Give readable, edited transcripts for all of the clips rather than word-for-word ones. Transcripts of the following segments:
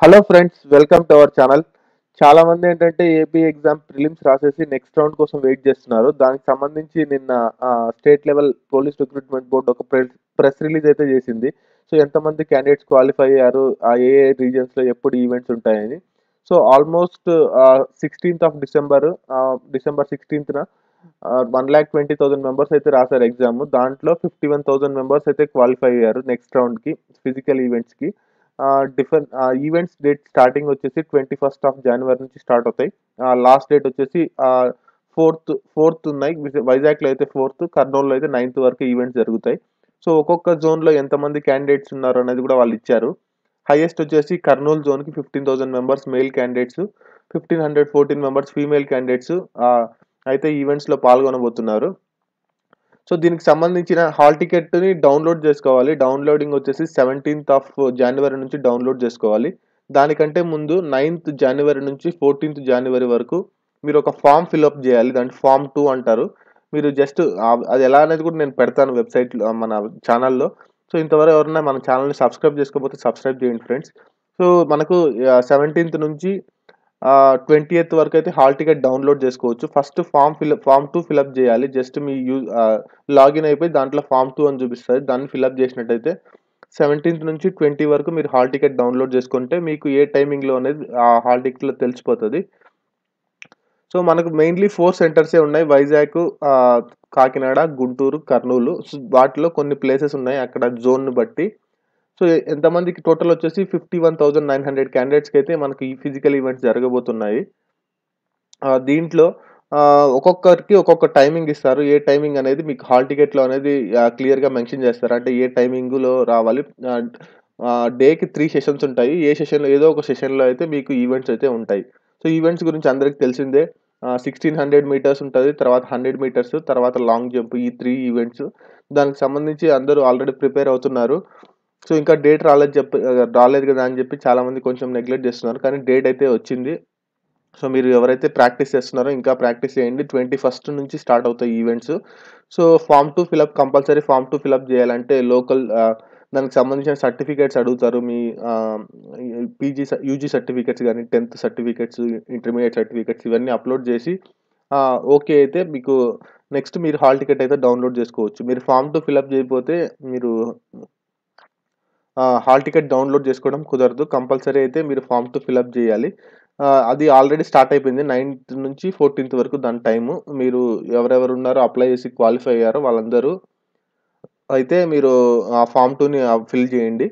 Hello friends, welcome to our channel. చాలా మంది ఏంటంటే ఏపీ ఎగ్జామ్ ప్రిలిమ్స్ రాసేసి నెక్స్ట్ రౌండ్ కోసం వెయిట్ చేస్తున్నారు. దానికి సంబంధించి నిన్న state level police recruitment board ఒక ప్రెస్ రిలీజ్ అయితే చేసింది. సో ఎంతమంది క్యాండిడేట్స్ క్వాలిఫై అయ్యారు, ఏ ఏ రీజన్స్లో ఎప్పుడు ఈవెంట్స్ ఉంటాయని. So almost 16th December 16th 1,20,000 members అయితే రాశారు ఎగ్జామ్. దాంట్లో 51,000 మెంబర్స్ అయితే క్వాలిఫై అయ్యారు నెక్స్ట్ రౌండ్కి ఫిజికల్ ఈవెంట్స్కి. డిఫరెంట్ ఈవెంట్స్ డేట్ స్టార్టింగ్ వచ్చేసి 21st నుంచి స్టార్ట్ అవుతాయి. లాస్ట్ డేట్ వచ్చేసి ఫోర్త్ ఉన్నాయి. వైజాగ్లో అయితే 4th, కర్నూలులో అయితే 9th వరకు ఈవెంట్స్ జరుగుతాయి. సో ఒక్కొక్క జోన్లో ఎంతమంది క్యాండిడేట్స్ ఉన్నారు అనేది కూడా వాళ్ళు ఇచ్చారు. హైయెస్ట్ వచ్చేసి కర్నూలు జోన్కి 15,000 members male candidates, 1,514 members female candidates అయితే ఈవెంట్స్లో పాల్గొనబోతున్నారు. సో దీనికి సంబంధించిన హాల్ టికెట్ని డౌన్లోడ్ చేసుకోవాలి. డౌన్లోడింగ్ వచ్చేసి 17th నుంచి డౌన్లోడ్ చేసుకోవాలి. దానికంటే ముందు 9th నుంచి 14th వరకు మీరు ఒక ఫామ్ ఫిల్అప్ చేయాలి. దాన్ని ఫామ్ 2 అంటారు. మీరు జస్ట్ అది ఎలా అనేది కూడా నేను పెడతాను వెబ్సైట్లో, మన ఛానల్లో. సో ఇంతవరకు ఎవరైనా మన ఛానల్ని సబ్స్క్రైబ్ చేసుకోకపోతే సబ్స్క్రైబ్ చేయండి ఫ్రెండ్స్. సో మనకు 17th నుంచి 20th వరకు అయితే హాల్ టికెట్ డౌన్లోడ్ చేసుకోవచ్చు. ఫస్ట్ ఫామ్ 2 ఫిల్అప్ చేయాలి. జస్ట్ మీ లాగిన్ అయిపోయి దాంట్లో ఫామ్ 2 అని చూపిస్తుంది. దాన్ని ఫిల్అప్ చేసినట్టయితే 17th నుంచి 20 వరకు మీరు హాల్ టికెట్ డౌన్లోడ్ చేసుకుంటే మీకు ఏ టైమింగ్లో అనేది ఆ హాల్ టికెట్లో తెలిసిపోతుంది. సో మనకు మెయిన్లీ 4 సెంటర్సే ఉన్నాయి. వైజాగ్, కాకినాడ, గుంటూరు, కర్నూలు. సో వాటిలో కొన్ని ప్లేసెస్ ఉన్నాయి అక్కడ జోన్ను బట్టి. సో ఎంతమందికి టోటల్ వచ్చేసి 51,900 క్యాండిడేట్స్కి అయితే మనకి ఈ ఫిజికల్ ఈవెంట్స్ జరగబోతున్నాయి. దీంట్లో ఒక్కొక్కరికి ఒక్కొక్క టైమింగ్ ఇస్తారు. ఏ టైమింగ్ అనేది మీకు హాల్ టికెట్‌లో అనేది క్లియర్‌గా మెన్షన్ చేస్తారు. అంటే ఏ టైమింగ్‌లో రావాలి. డేకి 3 సెషన్స్ ఉంటాయి. ఏ సెషన్‌లో ఏదో ఒక సెషన్‌లో అయితే మీకు ఈవెంట్స్ అయితే ఉంటాయి. సో ఈవెంట్స్ గురించి అందరికి తెలిసిందే. 1600 మీటర్స్ ఉంటది. తర్వాత 100 మీటర్స్, తర్వాత లాంగ్ జంప్, ఈ 3 ఈవెంట్స్. దానికి సంబంధించి అందరూ ఆల్రెడీ ప్రిపేర్ అవుతున్నారు. సో ఇంకా డేట్ రాలేదు కదా అని చెప్పి చాలామంది కొంచెం నెగ్లెక్ట్ చేస్తున్నారు. కానీ డేట్ అయితే వచ్చింది. సో మీరు ఎవరైతే ప్రాక్టీస్ చేస్తున్నారో ఇంకా ప్రాక్టీస్ చేయండి. 21st నుంచి స్టార్ట్ అవుతాయి events. So compulsory form 2 fill up చేయాలంటే దానికి సంబంధించిన సర్టిఫికేట్స్ అడుగుతారు. మీ యూజీ సర్టిఫికేట్స్ గానీ, 10th సర్టిఫికేట్స్, ఇంటర్మీడియేట్ సర్టిఫికేట్స్ ఇవన్నీ అప్లోడ్ చేసి ఓకే అయితే మీకు నెక్స్ట్ మీరు హాల్ టికెట్ అయితే డౌన్లోడ్ చేసుకోవచ్చు. మీరు ఫామ్ 2 ఫిలప్ చేయకపోతే మీరు హాల్ టికెట్ డౌన్లోడ్ చేసుకోవడం కుదరదు. కంపల్సరీ అయితే మీరు ఫామ్ 2 ఫిలప్ చేయాలి. అది ఆల్రెడీ స్టార్ట్ అయిపోయింది. 9th నుంచి 14th వరకు దాని టైము. మీరు ఎవరెవరు ఉన్నారో అప్లై చేసి క్వాలిఫై అయ్యారో వాళ్ళందరూ అయితే మీరు ఆ ఫామ్ 2ని ఫిల్ చేయండి.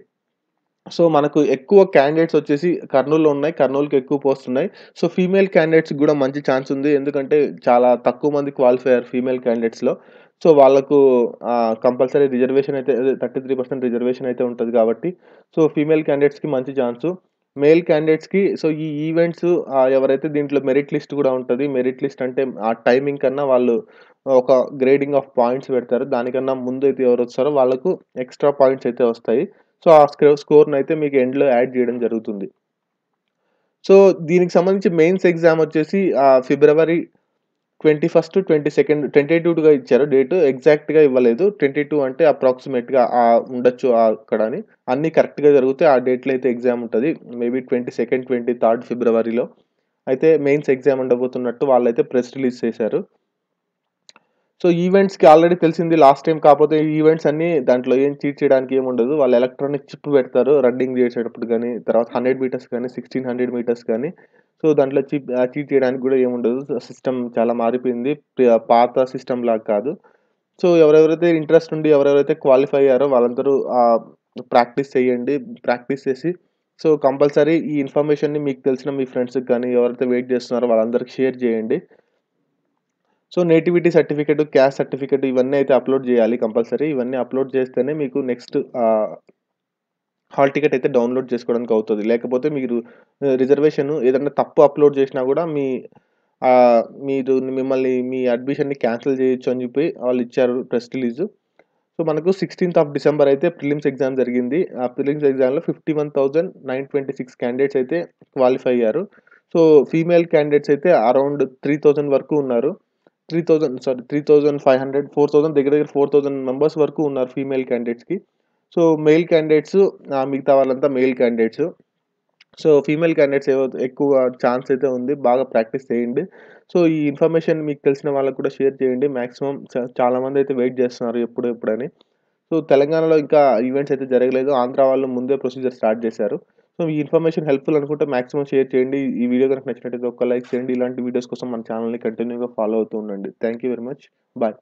సో మనకు ఎక్కువ క్యాండిడేట్స్ వచ్చేసి కర్నూలులో ఉన్నాయి. కర్నూలుకి ఎక్కువ పోస్ట్ ఉన్నాయి. సో ఫీమేల్ క్యాండిడేట్స్‌కి కూడా మంచి ఛాన్స్ ఉంది. ఎందుకంటే చాలా తక్కువ మంది క్వాలిఫై అయ్యారు ఫీమేల్ క్యాండిడేట్స్‌లో. సో వాళ్ళకు కంపల్సరీ రిజర్వేషన్ అయితే అదే 33% రిజర్వేషన్ అయితే ఉంటది కాబట్టి, సో ఫీమేల్ క్యాండిడేట్స్‌కి మంచి ఛాన్సు. మేల్ క్యాండిడేట్స్‌కి సో ఈ ఈవెంట్స్ ఎవరైతే దీంట్లో మెరిట్ లిస్ట్ కూడా ఉంటది. మెరిట్ లిస్ట్ అంటే ఆ టైమింగ్ కన్నా వాళ్ళు ఒక గ్రేడింగ్ ఆఫ్ పాయింట్స్ పెడతారు. దానికన్నా ముందైతే ఎవరొస్తారో వాళ్ళకు ఎక్స్‌ట్రా పాయింట్స్ అయితే వస్తాయి. సో ఆ స్కోర్‌నైతే మీకు ఎండ్‌లో యాడ్ చేయడం జరుగుతుంది. సో దీనికి సంబంధించి మెయిన్స్ ఎగ్జామ్ వచ్చేసి ఫిబ్రవరి 21, 22 టెంటేటివ్‌గా ఇచ్చారు డేట్. ఎగ్జాక్ట్‌గా ఇవ్వలేదు. 22 అంటే అప్రాక్సిమేట్‌గా ఉండొచ్చు అక్కడ అని. అన్నీ కరెక్ట్‌గా జరిగితే ఆ డేట్‌లో అయితే ఎగ్జామ్ ఉంటది. మేబీ 22, 23 ఫిబ్రవరిలో అయితే మెయిన్స్ ఎగ్జామ్ ఉండబోతున్నట్టు వాళ్ళైతే ప్రెస్ రిలీజ్ చేశారు. సో ఈవెంట్స్‌కి ఆల్రెడీ తెలిసింది లాస్ట్ టైమ్. కాకపోతే ఈవెంట్స్ అన్నీ దాంట్లో ఏం చీట్ చేయడానికి ఏముండదు. వాళ్ళు ఎలక్ట్రానిక్ చిప్ పెడతారు రన్నింగ్ చేసేటప్పుడు గానీ, తర్వాత 100 మీటర్స్ గానీ, 1600 మీటర్స్ గానీ. సో దాంట్లో చీట్ చేయడానికి గూడా ఏముండదు. సిస్టమ్ చాలా మారిపోయింది. పాత సిస్టమ్ లాగా కాదు. సో ఎవరెవరైతే ఇంట్రెస్ట్ ఉండి ఎవరెవరైతే క్వాలిఫై అయ్యారో వాళ్ళందరూ ప్రాక్టీస్ చేయండి. ప్రాక్టీస్ చేసి సో కంపల్సరీ ఈ ఇన్ఫర్మేషన్‌ని మీకు తెలిసిన మీ ఫ్రెండ్స్‌కి గానీ, ఎవరైతే వెయిట్ చేస్తున్నారో వాళ్ళందరికి షేర్ చేయండి. So nativity certificate, caste certificate ఇవన్నీ అయితే అప్లోడ్ చేయాలి కంపల్సరీ. ఇవన్నీ అప్లోడ్ చేస్తేనే మీకు నెక్స్ట్ హాల్ టికెట్ అయితే డౌన్లోడ్ చేసుకోవడానికి అవుతది. లేకపోతే మీరు రిజర్వేషన్ ఏదన్నా తప్పు అప్లోడ్ చేసినా కూడా మిమ్మల్ని మీ అడ్మిషన్‌ని క్యాన్సిల్ చేయొచ్చు అని చెప్పి వాళ్ళు ఇచ్చారు ప్రెస్ రిలీజ్. సో మనకు 16th అయితే ప్రిలిమ్స్ ఎగ్జామ్ జరిగింది. ఆ ప్రిలిమ్స్ ఎగ్జామ్‌లో 51,926 క్యాండిడేట్స్ అయితే క్వాలిఫై అయ్యారు. సో ఫీమేల్ క్యాండిడేట్స్ అయితే అరౌండ్ 3,000 వరకు ఉన్నారు. 3,500, 4,000 దగ్గర దగ్గర 4,000 మెంబర్స్ వరకు ఉన్నారు ఫీమేల్ క్యాండిడేట్స్‌కి. సో మెయిల్ క్యాండిడేట్స్ మిగతా వాళ్ళంతా mail candidates. So, female candidates ఎక్కువ ఛాన్స్ అయితే ఉంది. బాగా ప్రాక్టీస్ చేయండి. సో, ఈ ఇన్ఫర్మేషన్ మీకు తెలిసిన వాళ్ళకి కూడా షేర్ చేయండి. మాక్సిమం చాలామందయితే వెయిట్ జేస్తున్నారు ఎప్పుడెప్పుడని. సో, తెలంగాణలో ఇంకా ఈవెంట్స్ అయితే జరగలేదు. ఆంధ్ర వాళ్ళు ముందే ప్రొసీజర్ స్టార్ట్ జేశారు. సో, ఈ ఇన్ఫర్మేషన్ హెల్ప్‌ఫుల్ అనుకుంటే మాక్సిమం షేర్ చేయండి. ఈ వీడియో గనుక నచ్చినట్టయితే ఒక్క లైక్ చేయండి. ఇలాంటి వీడియోస్ కోసం మన ఛానెల్‌ని కంటిన్యూ‌గా ఫాలో అవుతూ ఉండండి. Thank you very much. Bye.